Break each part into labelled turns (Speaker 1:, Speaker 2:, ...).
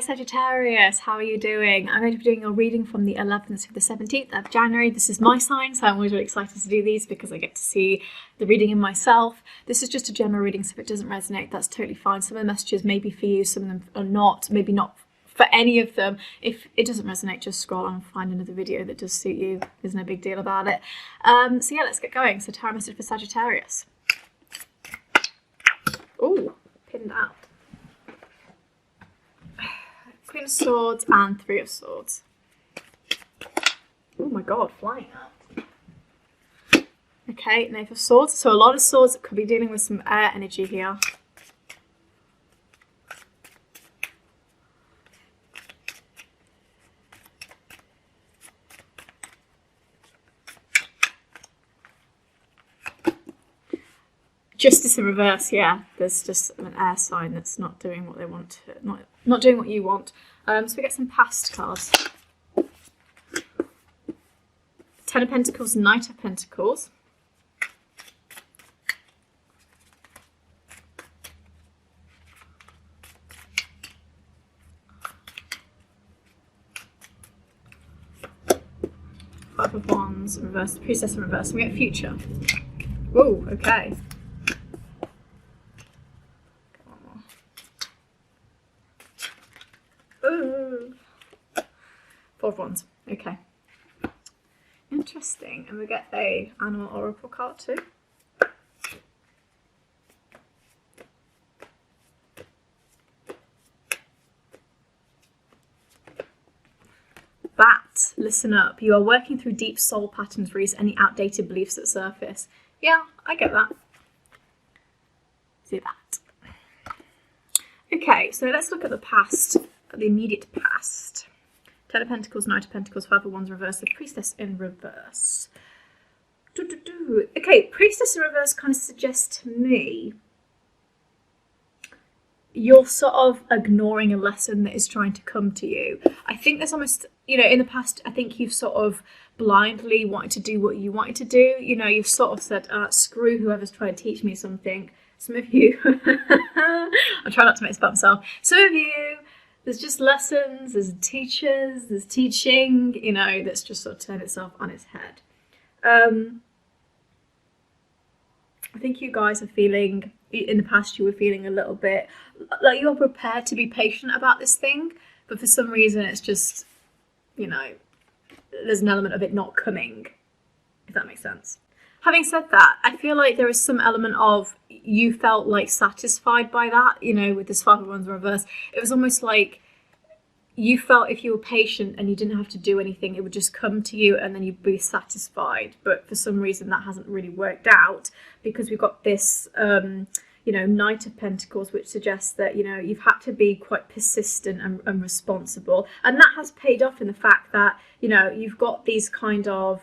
Speaker 1: Sagittarius, how are you doing? I'm going to be doing a reading from the 11th to the 17th of January. This is my sign, so I'm always really excited to do these because I get to see the reading in myself. This is just a general reading, so if it doesn't resonate, that's totally fine. Some of the messages may be for you, some of them are not, maybe not for any of them. If it doesn't resonate, just scroll on and find another video that does suit you. There's no big deal about it. So yeah, let's get going. So tarot message for Sagittarius. Ooh, pinned out. Queen of Swords and Three of Swords. Oh my god, flying out. Okay, Knave of Swords. So a lot of swords could be dealing with some air energy here. Justice in reverse, yeah. There's just an air sign that's not doing what they want to, not doing what you want. So we get some past cards. Ten of Pentacles, Knight of Pentacles. Five of Wands in reverse, Priestess in reverse, and we get Future. Whoa, okay. Four of Wands. Okay. Interesting. And we get a animal oracle card too. Bat, listen up. You are working through deep soul patterns, release any outdated beliefs that surface. Yeah, I get that. See that. Okay, so let's look at the past, the immediate past. Ten of Pentacles, Knight of Pentacles, Five of Wands reverse, the Priestess in reverse. Okay, Priestess in reverse kind of suggests to me you're sort of ignoring a lesson that is trying to come to you. I think there's almost, you know, in the past, I think you've sort of blindly wanted to do what you wanted to do. You know, you've sort of said, screw whoever's trying to teach me something. Some of you, I'll try not to make this about myself. Some of you, there's just lessons, there's teachers, there's teaching, you know, that's just sort of turned itself on its head. I think you guys are feeling, in the past you were feeling a little bit like you're prepared to be patient about this thing, but for some reason it's just, you know, there's an element of it not coming, if that makes sense. Having said that, I feel like there is some element of you felt like satisfied by that, you know, with this Five of Wands reverse. It was almost like you felt if you were patient and you didn't have to do anything, it would just come to you and then you'd be satisfied. But for some reason that hasn't really worked out because we've got this, you know, Knight of Pentacles, which suggests that, you know, you've had to be quite persistent and responsible. And that has paid off in the fact that, you know, you've got these kind of...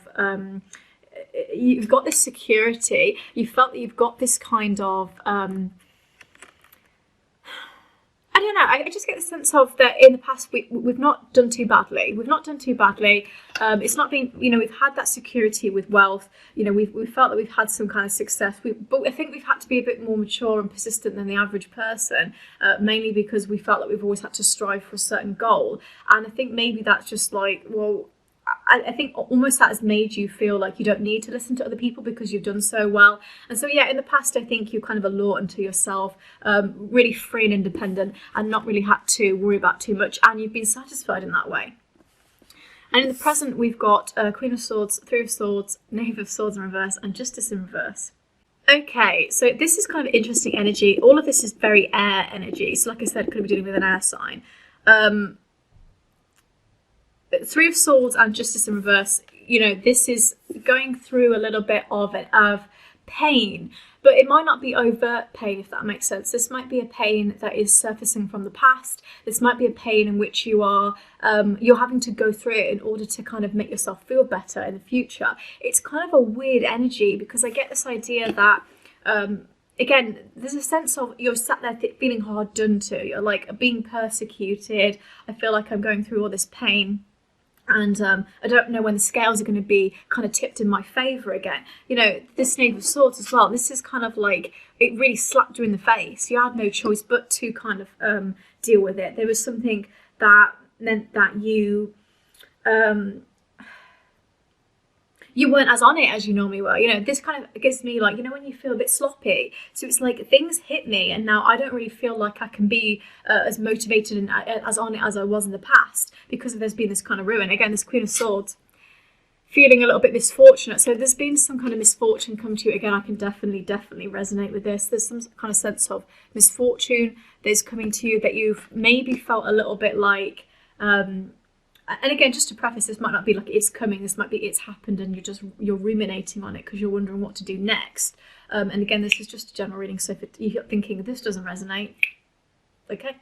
Speaker 1: you've got this security, you felt that you've got this kind of I don't know, I just get the sense of that in the past we've not done too badly. It's not been, you know, we've had that security with wealth, you know, we've felt that we've had some kind of success, but I think we've had to be a bit more mature and persistent than the average person, mainly because we felt that we've always had to strive for a certain goal. And I think maybe that's just like, well, I think almost that has made you feel like you don't need to listen to other people because you've done so well. And so, yeah, in the past, I think you kind of allure unto yourself, really free and independent and not really had to worry about too much. And you've been satisfied in that way. And in the present, we've got Queen of Swords, Three of Swords, Knave of Swords in reverse, and Justice in reverse. Okay, so this is kind of interesting energy. All of this is very air energy. So like I said, could be dealing with an air sign. Three of Swords and Justice in reverse, you know, this is going through a little bit of pain, but it might not be overt pain, if that makes sense. This might be a pain that is surfacing from the past. This might be a pain in which you are you're having to go through it in order to kind of make yourself feel better in the future. It's kind of a weird energy because I get this idea that again, there's a sense of you're sat there feeling hard done to. You're like being persecuted. I feel like I'm going through all this pain. And I don't know when the scales are going to be kind of tipped in my favour again. You know, this Knave of Swords as well, this is kind of like, it really slapped you in the face. You had no choice but to kind of deal with it. There was something that meant that you weren't as on it as you normally were. You know, this kind of gives me like, you know, when you feel a bit sloppy. So it's like things hit me and now I don't really feel like I can be as motivated and as on it as I was in the past, because there's been this kind of ruin. Again, this Queen of Swords, feeling a little bit misfortunate. So there's been some kind of misfortune come to you. Again, I can definitely resonate with this. There's some kind of sense of misfortune that's coming to you that you've maybe felt a little bit like, and again, just to preface, this might not be like it's coming, this might be it's happened and you're ruminating on it because you're wondering what to do next. And again, this is just a general reading, so if you're thinking this doesn't resonate, okay.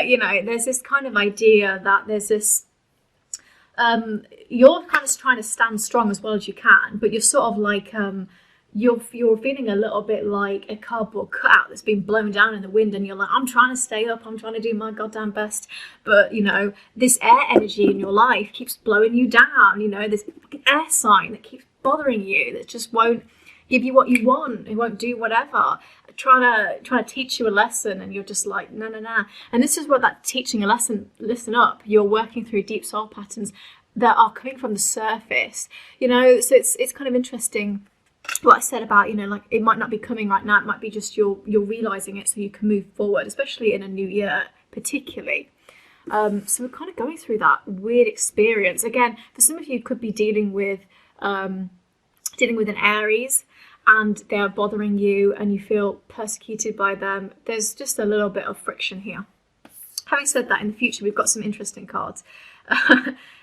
Speaker 1: You know, there's this kind of idea that there's this, you're kind of trying to stand strong as well as you can, but you're sort of like, you're feeling a little bit like a cardboard cutout that's been blown down in the wind, and you're like, I'm trying to stay up, I'm trying to do my goddamn best, but you know, this air energy in your life keeps blowing you down. You know, this air sign that keeps bothering you, that just won't give you what you want, it won't do whatever, trying to teach you a lesson, and you're just like, no. And this is what that teaching a lesson, listen up, you're working through deep soul patterns that are coming from the surface, you know. So it's kind of interesting what I said about, you know, like it might not be coming right now, it might be just you're realizing it so you can move forward, especially in a new year particularly. So we're kind of going through that weird experience. Again, for some of you, could be dealing with an Aries and they're bothering you and you feel persecuted by them. There's just a little bit of friction here. Having said that, in the future we've got some interesting cards.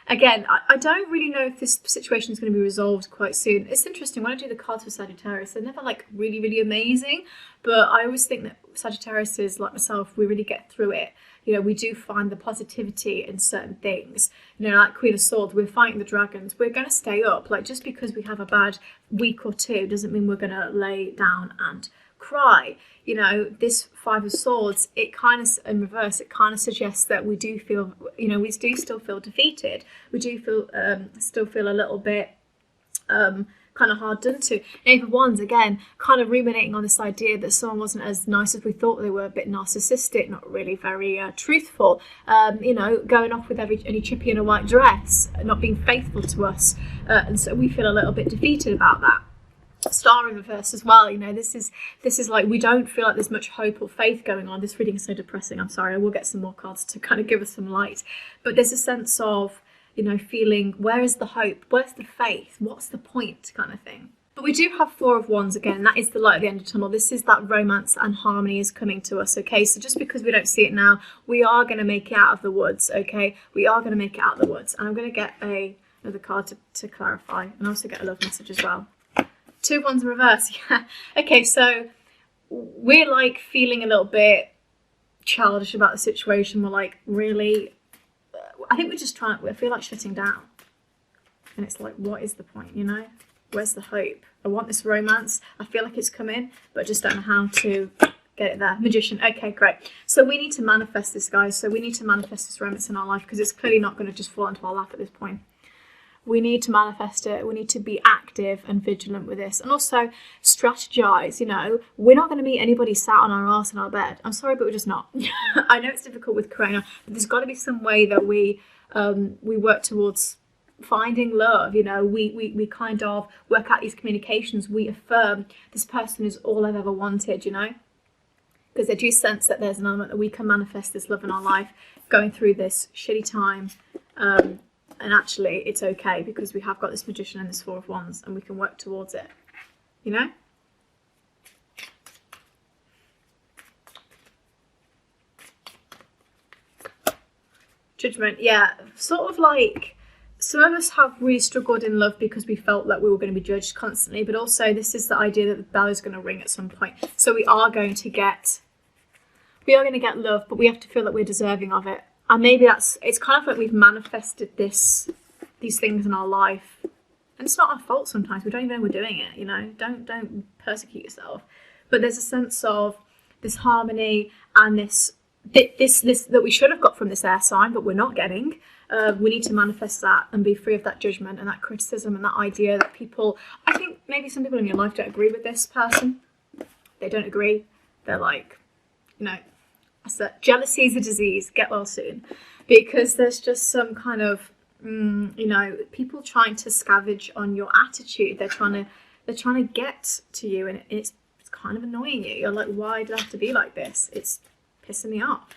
Speaker 1: Again, I don't really know if this situation is going to be resolved quite soon. It's interesting, when I do the cards for Sagittarius, they're never like really amazing, but I always think that Sagittarius is like myself, we really get through it. You know, we do find the positivity in certain things. You know, like Queen of Swords, we're fighting the dragons, we're going to stay up. Like, just because we have a bad week or two doesn't mean we're going to lay down and cry. You know, this Five of Swords, it kind of, in reverse, it kind of suggests that we do feel, you know, we do still feel defeated. We do feel, still feel a little bit kind of hard done to. Knave of Wands, again, kind of ruminating on this idea that someone wasn't as nice as we thought they were, a bit narcissistic, not really very truthful, you know, going off with any chippy in a white dress, not being faithful to us. And so we feel a little bit defeated about that. Star in reverse as well. You know, this is like, we don't feel like there's much hope or faith going on. This reading is so depressing. I'm sorry, I will get some more cards to kind of give us some light, but there's a sense of, you know, feeling, where is the hope, where's the faith, what's the point, kind of thing. But we do have Four of Wands again. That is the light at the end of the tunnel. This is that romance and harmony is coming to us. Okay, so just because we don't see it now, we are going to make it out of the woods. Okay, we are going to make it out of the woods. And I'm going to get another card to clarify, and also get a love message as well. Two of Wands in reverse. Yeah. Okay, so we're like feeling a little bit childish about the situation. We're like, really, I think we feel like shutting down. And it's like, what is the point, you know? Where's the hope? I want this romance. I feel like it's coming, but I just don't know how to get it there. Magician. Okay, great. So we need to manifest this, guys. So we need to manifest this romance in our life, because it's clearly not going to just fall into our lap at this point. We need to manifest it. We need to be active and vigilant with this, and also strategize. You know, we're not going to meet anybody sat on our arse in our bed. I'm sorry, but we're just not. I know it's difficult with Corona, but there's got to be some way that we work towards finding love. You know, we kind of work out these communications. We affirm this person is all I've ever wanted. You know, because I do sense that there's an element that we can manifest this love in our life, going through this shitty time. And actually, it's okay, because we have got this Magician and this Four of Wands, and we can work towards it, you know? Judgment, yeah. Sort of like, some of us have really struggled in love because we felt that we were going to be judged constantly, but also this is the idea that the bell is going to ring at some point. So we are going to get love, but we have to feel that we're deserving of it. And maybe it's kind of like we've manifested these things in our life. And it's not our fault sometimes. We don't even know we're doing it, you know. Don't persecute yourself. But there's a sense of this harmony and this that we should have got from this air sign, but we're not getting. We need to manifest that and be free of that judgment and that criticism and that idea that people, I think maybe some people in your life don't agree with this person. They don't agree. They're like, you know, jealousy is a disease. Get well soon. because there's just some kind of, you know, people trying to scavenge on your attitude. They're trying to get to you, and it's kind of annoying you. You're like, why do I have to be like this? It's pissing me off.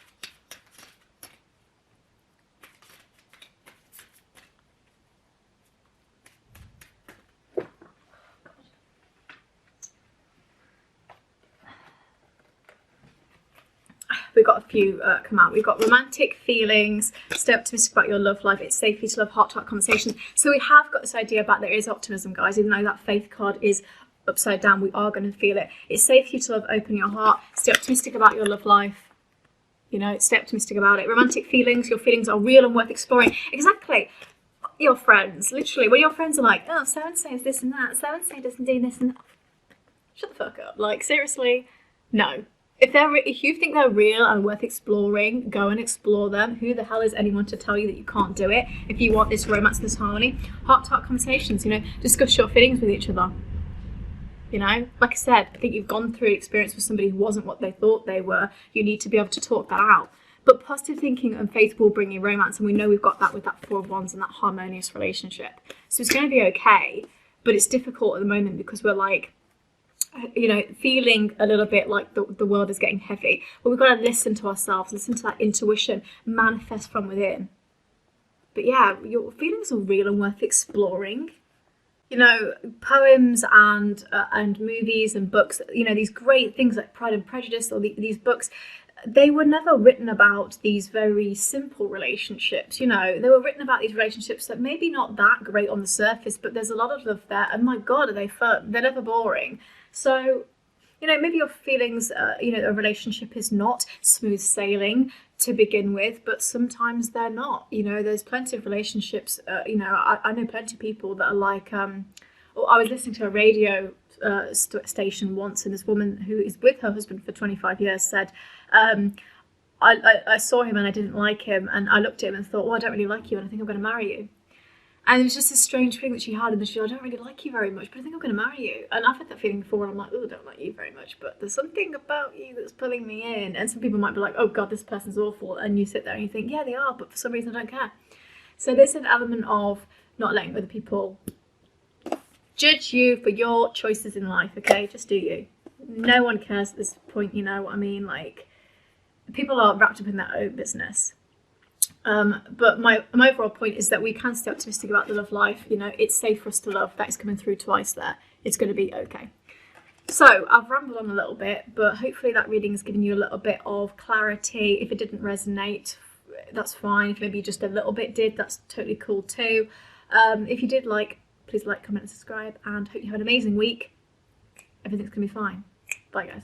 Speaker 1: We've got a few come out. We've got romantic feelings, stay optimistic about your love life, it's safe for you to love, heart-to-heart conversations. So we have got this idea about there is optimism, guys. Even though that faith card is upside down, we are going to feel it. It's safe for you to love, open your heart, stay optimistic about your love life. You know, stay optimistic about it. Romantic feelings, your feelings are real and worth exploring. Exactly. Your friends, literally, when your friends are like, oh, so-and-so is this and that, so-and-so doesn't do this and that. Shut the fuck up. Like, seriously, no. If you think they're real and worth exploring, go and explore them. Who the hell is anyone to tell you that you can't do it? If you want this romance, this harmony, heart-to-heart conversations, you know, discuss your feelings with each other. You know, like I said, I think you've gone through an experience with somebody who wasn't what they thought they were. You need to be able to talk that out. But positive thinking and faith will bring you romance, and we know we've got that with that Four of Wands and that harmonious relationship. So it's going to be okay, but it's difficult at the moment because we're like, you know, feeling a little bit like the world is getting heavy. But we've got to listen to ourselves, listen to that intuition, manifest from within. But yeah, your feelings are real and worth exploring. You know, poems and movies and books, you know, these great things like Pride and Prejudice, or these books, they were never written about these very simple relationships. You know, they were written about these relationships that maybe not that great on the surface, but there's a lot of love there. And my God, are they fun? They're never boring. So, you know, maybe your feelings, you know, a relationship is not smooth sailing to begin with, but sometimes they're not. You know, there's plenty of relationships, you know, I know plenty of people that are like, I was listening to a radio station once, and this woman who is with her husband for 25 years said, I saw him and I didn't like him, and I looked at him and thought, well, I don't really like you and I think I'm going to marry you. And it was just this strange feeling that she had, and then she said, I don't really like you very much, but I think I'm going to marry you. And I've had that feeling before, and I'm like, oh, I don't like you very much, but there's something about you that's pulling me in. And some people might be like, oh God, this person's awful. And you sit there and you think, yeah, they are, but for some reason I don't care. So there's an element of not letting other people judge you for your choices in life, okay? Just do you. No one cares at this point, you know what I mean? Like, people are wrapped up in their own business. But my overall point is that we can stay optimistic about the love life. You know, it's safe for us to love. That is coming through twice there. It's going to be okay. So I've rambled on a little bit, but hopefully that reading has given you a little bit of clarity. If it didn't resonate, that's fine. If maybe just a little bit did, that's totally cool too. If you did like, please like, comment and subscribe, and hope you have an amazing week. Everything's going to be fine. Bye guys.